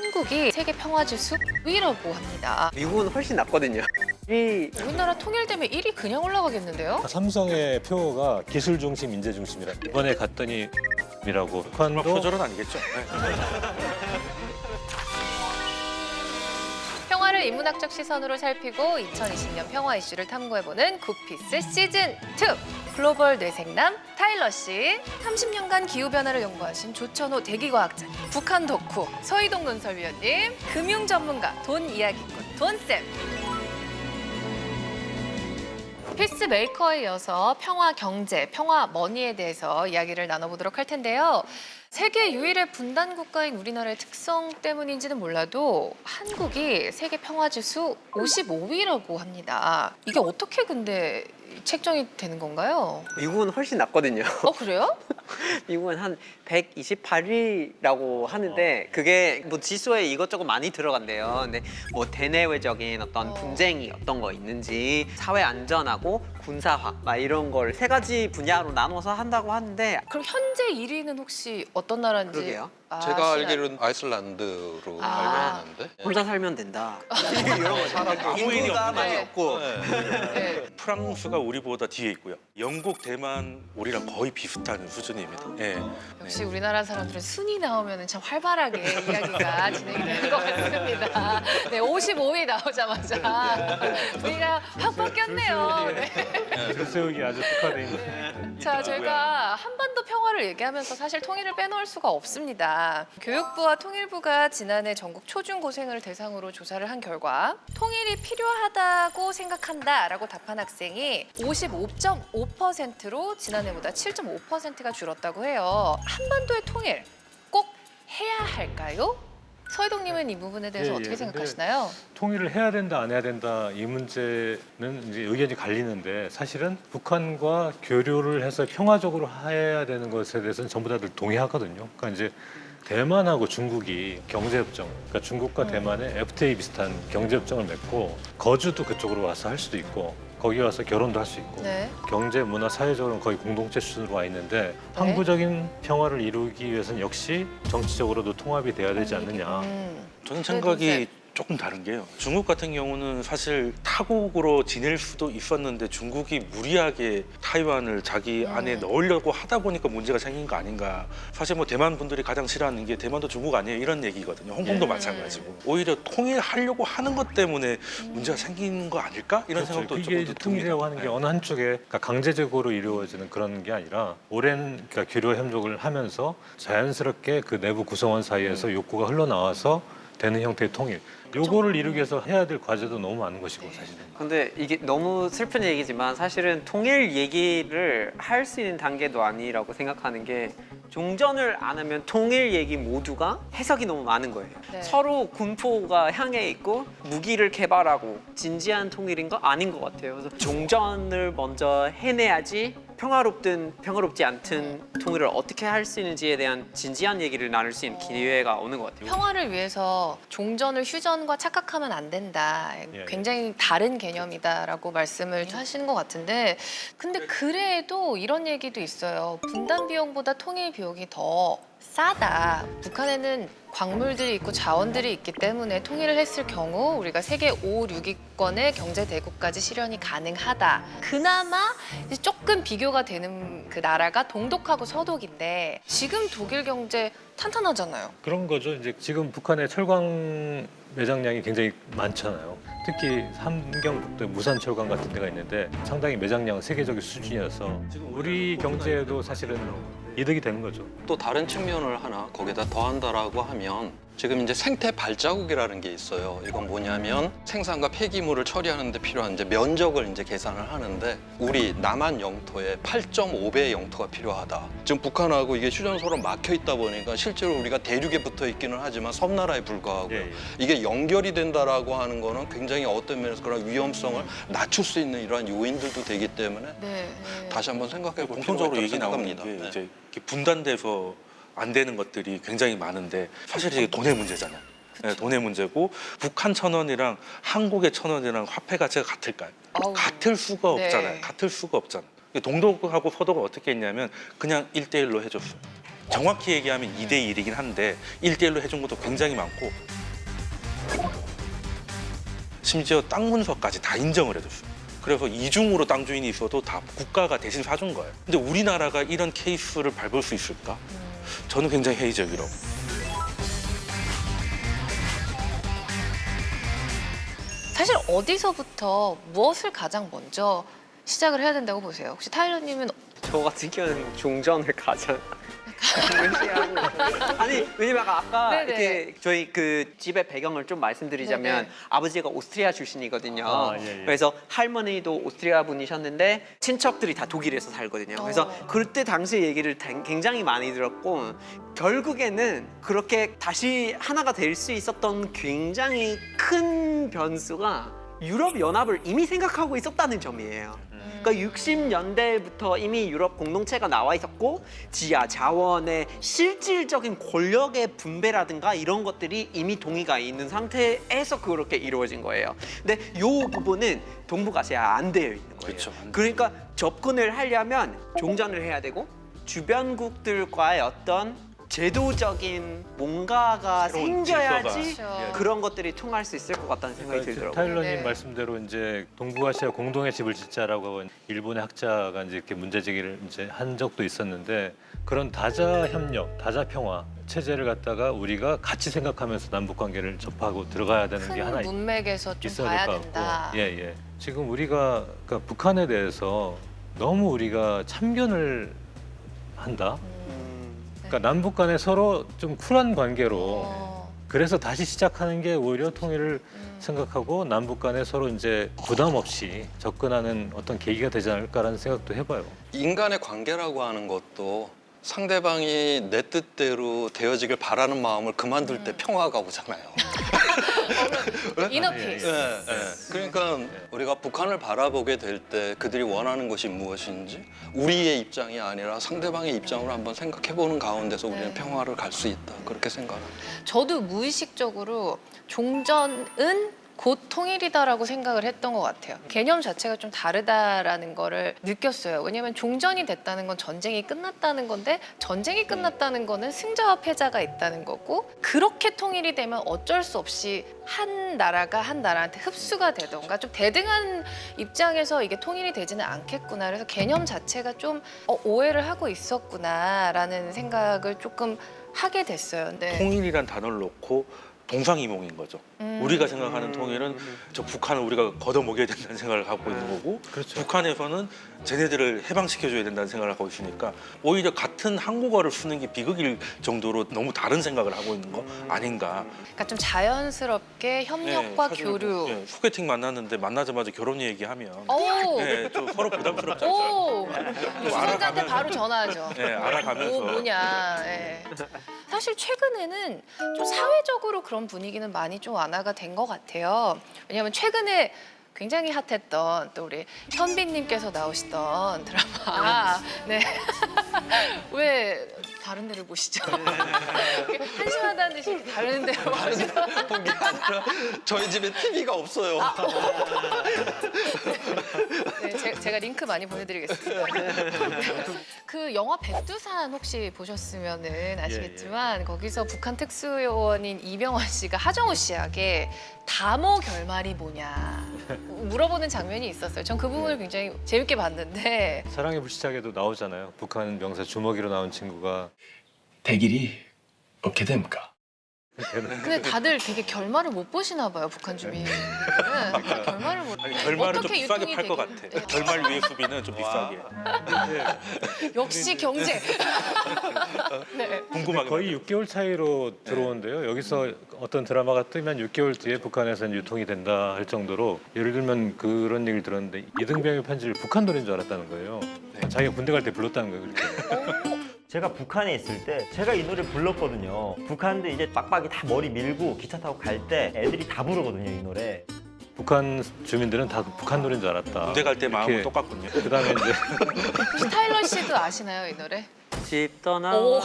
한국이 세계 평화지수 1위라고 합니다. 미국은 훨씬 낫거든요. 이 우리나라 통일되면 1위 그냥 올라가겠는데요? 삼성의 표어가 기술 중심, 인재 중심이라 이번에 갔더니 이라고 북한도 표절은 아니겠죠. 네. 평화를 인문학적 시선으로 살피고 2020년 평화 이슈를 탐구해보는 굿피스 시즌2. 글로벌 뇌생남 타일러 씨, 30년간 기후변화를 연구하신 조천호 대기과학자님, 북한 덕후 서희동 논설위원님, 금융 전문가 돈 이야기꾼 돈쌤. 피스메이커에 이어서 평화 경제, 평화 머니에 대해서 이야기를 나눠보도록 할 텐데요. 세계 유일의 분단 국가인 우리나라의 특성 때문인지는 몰라도 한국이 세계 평화지수 55위라고 합니다. 이게 어떻게 근데 책정이 되는 건가요? 미국은 훨씬 낫거든요. 그래요? 미국은 한 128위라고 하는데 그게 뭐 지수에 이것저것 많이 들어간대요. 근데 뭐 대내외적인 어떤 분쟁이 어떤 거 있는지 사회 안전하고 군사화 막 이런 걸 세 가지 분야로 나눠서 한다고 하는데 그럼 현재 1위는 혹시 어떤 나라인지 그러게요. 제가 알기로는 아이슬란드로 알고 있는데 혼자 살면 된다. 이런 거 아무 일이 인구가 없는데. 많이 없고 네. 프랑스가 우리보다 뒤에 있고요. 영국, 대만, 우리랑 거의 비슷한 수준입니다. 네. 역시 우리나라 사람들은 순위 나오면 참 활발하게 이야기가 진행이 되는 것 같습니다. 네, 55위 나오자마자 분위기가 확 바뀌었네요. 네. 들세우기 아주 특화돼 있는. 자, 저희가 한반도 평화를 얘기하면서 사실 통일을 빼놓을 수가 없습니다. 교육부와 통일부가 지난해 전국 초중고생을 대상으로 조사를 한 결과 통일이 필요하다고 생각한다라고 답한 학생이 55.5%로 지난해보다 7.5%가 줄었다고 해요. 한반도의 통일 꼭 해야 할까요? 서희동님은 이 부분에 대해서 어떻게 근데 생각하시나요? 통일을 해야 된다, 안 해야 된다 이 문제는 이제 의견이 갈리는데 사실은 북한과 교류를 해서 평화적으로 해야 되는 것에 대해서는 전부 다들 동의하거든요. 그러니까 이제 대만하고 중국이 경제협정, 그러니까 중국과 대만의 FTA 비슷한 경제협정을 맺고 거주도 그쪽으로 와서 할 수도 있고 거기 와서 결혼도 할 수 있고 네. 경제, 문화, 사회적으로는 거의 공동체 수준으로 와 있는데 항구적인 평화를 이루기 위해서는 역시 정치적으로도 통합이 돼야 되지 않느냐. 저는 네, 생각이 조금 다른 게요. 중국 같은 경우는 사실 타국으로 지낼 수도 있었는데 중국이 무리하게 타이완을 자기 안에 넣으려고 하다 보니까 문제가 생긴 거 아닌가. 사실 뭐 대만 분들이 가장 싫어하는 게 대만도 중국 아니에요 이런 얘기거든요. 홍콩도 마찬가지고. 오히려 통일하려고 하는 것 때문에 문제가 생긴 거 아닐까? 이런 그렇죠. 생각도 그게 조금 이제 듭니다. 통일이라고 하는 게 네. 어느 한쪽에 그러니까 강제적으로 이루어지는 그런 게 아니라 오랜 그러니까 교류 협력을 하면서 자연스럽게 그 내부 구성원 사이에서 욕구가 흘러나와서 되는 형태의 통일. 요거를 이루기 위해서 해야 될 과제도 너무 많은 것이고 사실은. 근데 이게 너무 슬픈 얘기지만 사실은 통일 얘기를 할 수 있는 단계도 아니라고 생각하는 게 종전을 안 하면 통일 얘기 모두가 해석이 너무 많은 거예요. 네. 서로 군포가 향해 있고 무기를 개발하고 진지한 통일인 거 아닌 것 같아요. 그래서 종전을 먼저 해내야지 평화롭든 평화롭지 않든 통일을 어떻게 할 수 있는지에 대한 진지한 얘기를 나눌 수 있는 기회가 오는 것 같아요. 평화를 위해서 종전을 휴전과 착각하면 안 된다. 예. 굉장히 다른 개념이다라고 말씀을 하시는 것 같은데 근데 그래도 이런 얘기도 있어요. 분단 비용보다 통일 비용이 더 싸다. 북한에는 광물들이 있고 자원들이 있기 때문에 통일을 했을 경우 우리가 세계 5, 6위권의 경제 대국까지 실현이 가능하다. 그나마 이제 조금 비교가 되는 그 나라가 동독하고 서독인데 지금 독일 경제 탄탄하잖아요. 그런 거죠. 이제 지금 북한의 철강 매장량이 굉장히 많잖아요. 특히 함경북도 무산 철강 같은 데가 있는데 상당히 매장량은 세계적인 수준이어서 우리 경제에도 사실은 이득이 되는 거죠. 또 다른 측면을 하나 거기다 더한다라고 하면 지금 이제 생태 발자국이라는 게 있어요. 이건 뭐냐면 생산과 폐기물을 처리하는 데 필요한 이제 면적을 이제 계산을 하는데 우리 남한 영토에 8.5배의 영토가 필요하다. 지금 북한하고 이게 휴전소로 막혀 있다 보니까 실제로 우리가 대륙에 붙어 있기는 하지만 섬나라에 불과하고요. 예. 이게 연결이 된다라고 하는 거는 굉장히 어떤 면에서 그런 위험성을 낮출 수 있는 이러한 요인들도 되기 때문에 네. 다시 한번 생각해 볼 필요가 공통적으로 있다고 얘기 나오는 생각합니다. 게 네. 이제 이렇게 분단돼서 안 되는 것들이 굉장히 많은데 사실 이게 돈의 문제잖아요. 네, 돈의 문제고 북한 1,000원이랑 한국의 1,000원이랑 화폐 가치가 같을까요? 아우. 같을 수가 네. 없잖아요. 같을 수가 없잖아요. 동독하고 서독은 어떻게 했냐면 그냥 1대1로 해줬어요. 정확히 얘기하면 2대1이긴 한데 1대1로 해준 것도 굉장히 많고 심지어 땅 문서까지 다 인정을 해줬어요. 그래서 이중으로 땅 주인이 있어도 다 국가가 대신 사준 거예요. 근데 우리나라가 이런 케이스를 밟을 수 있을까? 저는 굉장히 회의적이라고. 사실 어디서부터 무엇을 가장 먼저 시작을 해야 된다고 보세요? 혹시 타일러님은 저 같은 경우는 종전을 가장 무시하는 것 같아요. 아니 왜냐면 아까 네네. 이렇게 저희 그 집의 배경을 좀 말씀드리자면 네네. 아버지가 오스트리아 출신이거든요. 아, 예, 예. 그래서 할머니도 오스트리아 분이셨는데 친척들이 다 독일에서 살거든요. 그래서 그때 당시 얘기를 굉장히 많이 들었고 결국에는 그렇게 다시 하나가 될 수 있었던 굉장히 큰 변수가 유럽 연합을 이미 생각하고 있었다는 점이에요. 그러니까 60년대부터 이미 유럽 공동체가 나와 있었고 지하 자원의 실질적인 권력의 분배라든가 이런 것들이 이미 동의가 있는 상태에서 그렇게 이루어진 거예요. 근데 이 부분은 동북아시아에 안 되어 있는 거예요. 그렇죠. 안 그러니까 접근을 하려면 종전을 해야 되고 주변국들과의 어떤 제도적인 뭔가가 새로운 생겨야지 질서가. 그렇죠. 그런 것들이 통할 수 있을 것 같다는 생각이 그러니까 지금 들더라고요. 타일러님 네. 말씀대로 이제 동북아시아 공동의 집을 짓자라고 일본의 학자가 이제 이렇게 문제 제기를 이제 한 적도 있었는데 그런 다자 협력, 다자 평화 체제를 갖다가 우리가 같이 생각하면서 남북 관계를 접하고 들어가야 되는 게 하나 큰 문맥에서 좀 있어야 봐야 될 것 된다. 같고, 예. 지금 우리가 그러니까 북한에 대해서 너무 우리가 참견을 한다. 그러니까 남북 간에 서로 좀 쿨한 관계로 어, 그래서 다시 시작하는 게 오히려 통일을 생각하고 남북 간에 서로 이제 부담 없이 접근하는 어떤 계기가 되지 않을까라는 생각도 해봐요. 인간의 관계라고 하는 것도 상대방이 내 뜻대로 되어지길 바라는 마음을 그만둘 때 평화가 오잖아요. 이너 예, 예. 피스. 그러니까 우리가 북한을 바라보게 될 때 그들이 원하는 것이 무엇인지 우리의 입장이 아니라 상대방의 입장으로 한번 생각해보는 가운데서 우리는 네. 평화를 갈 수 있다. 그렇게 생각합니다. 저도 무의식적으로 종전은 곧 통일이다라고 생각을 했던 것 같아요. 개념 자체가 좀 다르다라는 거를 느꼈어요. 왜냐하면 종전이 됐다는 건 전쟁이 끝났다는 건데 전쟁이 끝났다는 거는 승자와 패자가 있다는 거고 그렇게 통일이 되면 어쩔 수 없이 한 나라가 한 나라한테 흡수가 되던가 좀 대등한 입장에서 이게 통일이 되지는 않겠구나. 그래서 개념 자체가 좀 오해를 하고 있었구나라는 생각을 조금 하게 됐어요. 근데 통일이란 단어를 놓고 동상이몽인 거죠. 우리가 생각하는 통일은 저 북한을 우리가 걷어먹여야 된다는 생각을 갖고 있는 거고 그렇죠. 북한에서는 쟤네들을 해방시켜줘야 된다는 생각을 하고 있으니까 오히려 같은 한국어를 쓰는 게 비극일 정도로 너무 다른 생각을 하고 있는 거 아닌가. 그러니까 좀 자연스럽게 협력과 사실 교류. 뭐, 소개팅 만났는데 만나자마자 결혼 얘기하면 오, 좀 서로 부담스럽지 않아요? 오, 주선자한테 바로 전화하죠. 네, 알아가면서. 오, 뭐냐. 예. 사실 최근에는 좀 사회적으로 그런 분위기는 많이 좀 완화가 된 것 같아요. 왜냐하면 최근에 굉장히 핫했던 또 우리 현빈님께서 나오시던 드라마. 네. 왜 다른 데를 보시죠? 한심하다는 듯이 다른 데로 보시죠? 그게 아니라 저희 집에 TV가 없어요. 네, 제가 링크 많이 보내드리겠습니다. 그 영화 백두산 혹시 보셨으면은 아시겠지만 거기서 북한 특수요원인 이병헌 씨가 하정우 씨에게 다모 결말이 뭐냐 물어보는 장면이 있었어요. 전 그 부분을 굉장히 재밌게 봤는데 사랑의 불시착에도 나오잖아요. 북한 명사 주먹이로 나온 친구가 대길이 어떻게 됩니까? 근데 다들 되게 결말을 못 보시나 봐요, 북한 주민들은. 결말을 못. 아니, 결말은 좀 어떻게 비싸게 유통이 팔 것 되긴- 같아. 네. 결말 위의 수비는 좀 비싸게. 역시 경제. 네. 궁금하게. 거의 6개월 차이로 들어오는데요. 여기서 어떤 드라마가 뜨면 6개월 뒤에 북한에서는 유통이 된다 할 정도로 예를 들면 그런 얘기를 들었는데 이등병의 편지를 북한 노래인 줄 알았다는 거예요. 자기가 군대 갈 때 불렀다는 거예요. 그렇게. 제가 북한에 있을 때 제가 이 노래 불렀거든요. 북한도 이제 빡빡이 다 머리 밀고 기차 타고 갈 때 애들이 다 부르거든요, 이 노래. 북한 주민들은 다 북한 노래인 줄 알았다. 군대 갈 때 마음은 이렇게. 똑같군요. 그다음에 이제 혹시 타일러 씨도 아시나요, 이 노래? 집 떠나 오.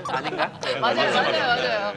아닌가? 맞아요.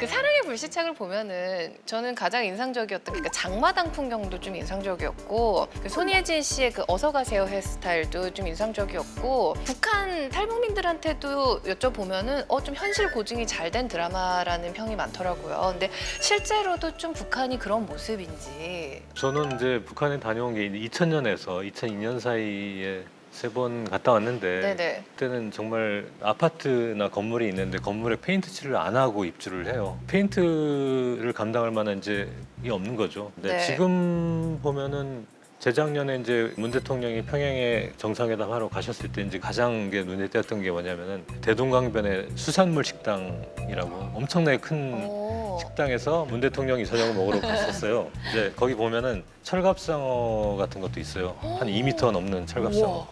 그 사랑의 불시착을 보면은 저는 가장 인상적이었던 게 장마당 풍경도 좀 인상적이었고 그 손예진 씨의 그 어서 가세요 헤어스타일도 좀 인상적이었고 북한 탈북민들한테도 여쭤보면은 좀 현실 고증이 잘 된 드라마라는 평이 많더라고요. 근데 실제로도 좀 북한이 그런 모습인지. 저는 이제 북한에 다녀온 게 2000년에서 2002년 사이에 3번 갔다 왔는데 네네. 그때는 정말 아파트나 건물이 있는데 건물에 페인트 칠을 안 하고 입주를 해요. 페인트를 감당할 만한 이제 이 없는 거죠. 근데 네. 지금 보면은 재작년에 이제 문 대통령이 평양에 정상회담 하러 가셨을 때 이제 가장 이게 눈에 띄었던 게 뭐냐면은 대동강변의 수산물 식당이라고 엄청나게 큰 오. 식당에서 문 대통령이 저녁을 먹으러 갔었어요. 이제 거기 보면은 철갑상어 같은 것도 있어요. 한 2m 넘는 철갑상어. 우와.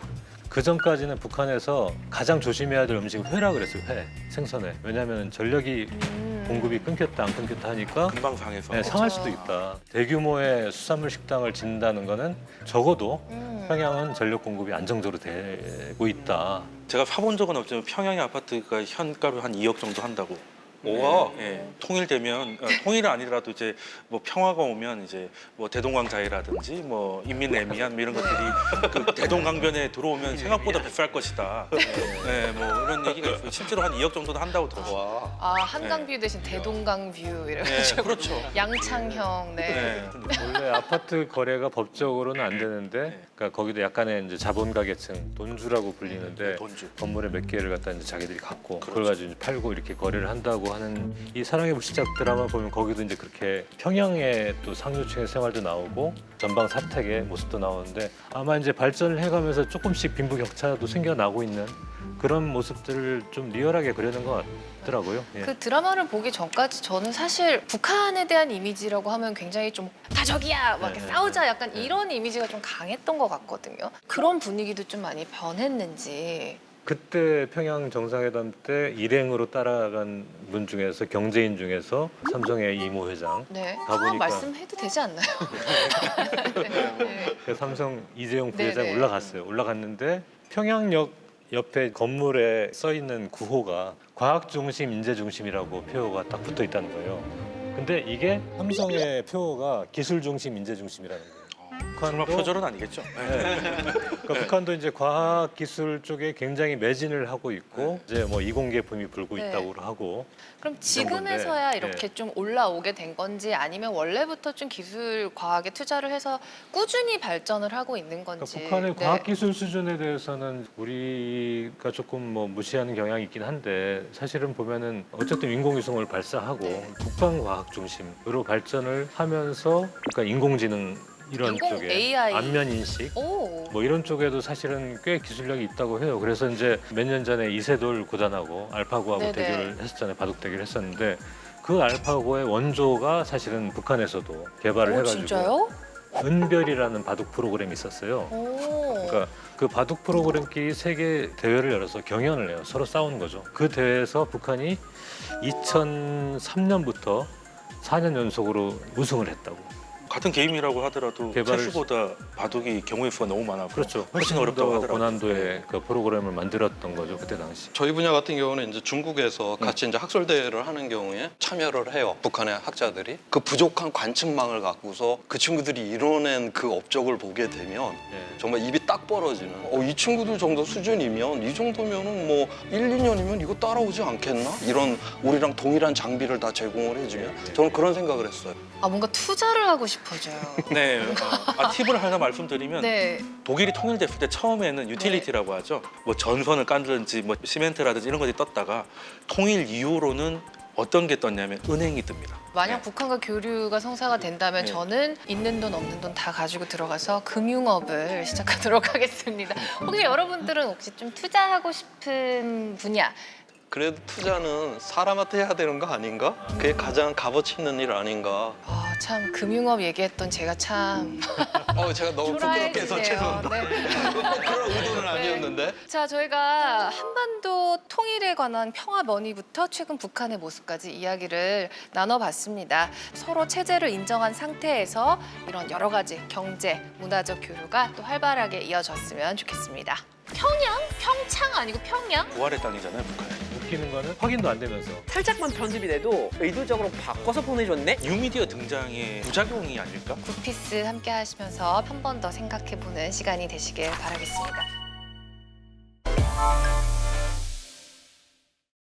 그 전까지는 북한에서 가장 조심해야 될 음식은 회라 그랬어요. 회, 생선회. 왜냐하면 전력이 공급이 끊겼다 안 끊겼다 하니까 금방 상해서. 네, 상할 수도 있다. 대규모의 수산물 식당을 짓는다는 거는 적어도 평양은 전력 공급이 안정적으로 되고 있다. 제가 사본 적은 없지만 평양의 아파트가 현가로 한 2억 정도 한다고. 우와. 예, 통일되면 통일은 아니더라도 이제 뭐 평화가 오면 이제 뭐 대동강자회라든지 뭐 인민애미한 뭐 이런 것들이 그 대동강변에 들어오면 생각보다 비쌀 것이다. 예, 뭐 이런 얘기가 있어요. 실제로 한 2억 정도도 한다고 들었어요. 와. 아 한강뷰 대신 대동강뷰 예, 이래가지고 그렇죠. 양창형. 네. 예. 원래 아파트 거래가 법적으로는 안 되는데, 그러니까 거기도 약간의 이제 자본가계층, 돈주라고 불리는데 돈주. 건물에 몇 개를 갖다 이제 자기들이 갖고 그걸 그렇죠. 가지고 이제 팔고 이렇게 거래를 한다고 하는 이 사랑의 불시착 드라마 보면 거기도 이제 그렇게 평양의 또 상류층의 생활도 나오고 전방 사택의 모습도 나오는데 아마 이제 발전을 해가면서 조금씩 빈부격차도 생겨나고 있는 그런 모습들을 좀 리얼하게 그려낸 것 같더라고요. 예. 그 드라마를 보기 전까지 저는 사실 북한에 대한 이미지라고 하면 굉장히 좀 다적이야 막 이렇게 네, 싸우자 약간 네. 이런 이미지가 좀 강했던 것 같거든요. 그런 분위기도 좀 많이 변했는지. 그때 평양 정상회담 때 일행으로 따라간 분 중에서 경제인 중에서 삼성의 이모 회장, 네. 가보니까- 말씀해도 되지 않나요? 네. 그 삼성 이재용 부회장 네네. 올라갔어요. 올라갔는데 평양역 옆에 건물에 써 있는 구호가 과학 중심, 인재 중심이라고 표어가 딱 붙어 있다는 거예요. 근데 이게 삼성의 표어가 기술 중심, 인재 중심이라는 거예요. 설마 표절은 아니겠죠? 네. 그러니까 북한도 이제 과학 기술 쪽에 굉장히 매진을 하고 있고 이제 뭐 이공계품이 불고 네. 있다고 하고 그럼 건데, 지금에서야 이렇게 네. 좀 올라오게 된 건지 아니면 원래부터 좀 기술 과학에 투자를 해서 꾸준히 발전을 하고 있는 건지. 그러니까 북한의 네. 과학 기술 수준에 대해서는 우리가 조금 뭐 무시하는 경향이 있긴 한데 사실은 보면은 어쨌든 인공위성을 발사하고 네. 국방 과학 중심으로 발전을 하면서 그러니까 인공지능 이런 인공 쪽에 AI. 안면 인식 오. 뭐 이런 쪽에도 사실은 꽤 기술력이 있다고 해요. 그래서 이제 몇 년 전에 이세돌 구단하고 알파고하고 네네. 대결을 했었잖아요. 바둑 대결을 했었는데 그 알파고의 원조가 사실은 북한에서도 개발을 오, 해가지고 진짜요? 은별이라는 바둑 프로그램이 있었어요. 오. 그러니까 그 바둑 프로그램끼리 세계 대회를 열어서 경연을 해요. 서로 싸우는 거죠. 그 대회에서 북한이 2003년부터 4년 연속으로 우승을 했다고. 같은 게임이라고 하더라도 개발을- 체스보다 바둑이 경우의 수가 너무 많아서 그렇죠. 훨씬 어렵다고 더 하더라고요. 고난도의 그 프로그램을 만들었던 거죠. 그때 당시. 저희 분야 같은 경우는 이제 중국에서 같이 이제 학술 대회를 하는 경우에 참여를 해요. 북한의 학자들이 그 부족한 관측망을 갖고서 그 친구들이 이뤄낸 그 업적을 보게 되면 네. 정말 입이 딱 벌어지는. 이 친구들 정도 수준이면 이 정도면은 뭐 1, 2년이면 이거 따라오지 않겠나? 이런 우리랑 동일한 장비를 다 제공을 해주면 저는 그런 생각을 했어요. 아 뭔가 투자를 하고 싶어져요. 네, 팁을 하나 말씀드리면 네. 독일이 통일됐을 때 처음에는 유틸리티라고 하죠. 뭐 전선을 깐든지 뭐 시멘트라든지 이런 것들이 떴다가 통일 이후로는 어떤 게 떴냐면 은행이 뜹니다. 만약 네. 북한과 교류가 성사가 된다면 네. 저는 있는 돈 없는 돈 다 가지고 들어가서 금융업을 시작하도록 하겠습니다. 혹시 여러분들은 혹시 좀 투자하고 싶은 분야? 그래도 투자는 사람한테 해야 되는 거 아닌가? 그게 가장 값어치 있는 일 아닌가? 아, 참 금융업 얘기했던 제가 참 제가 너무 부끄럽게 해서 초라해지네요. 죄송합니다. 네. 그런 의도는 아니었는데. 자, 저희가 한반도 통일에 관한 평화머니부터 최근 북한의 모습까지 이야기를 나눠봤습니다. 서로 체제를 인정한 상태에서 이런 여러 가지 경제, 문화적 교류가 또 활발하게 이어졌으면 좋겠습니다. 평양? 평창 아니고 평양? 부활의 땅이잖아요, 북한. 바뀌는 거는 확인도 안 되면서 살짝만 편집이 돼도 의도적으로 바꿔서 보내줬네? 뉴미디어 등장의 부작용이 아닐까? 굿피스 함께 하시면서 한 번 더 생각해보는 시간이 되시길 바라겠습니다.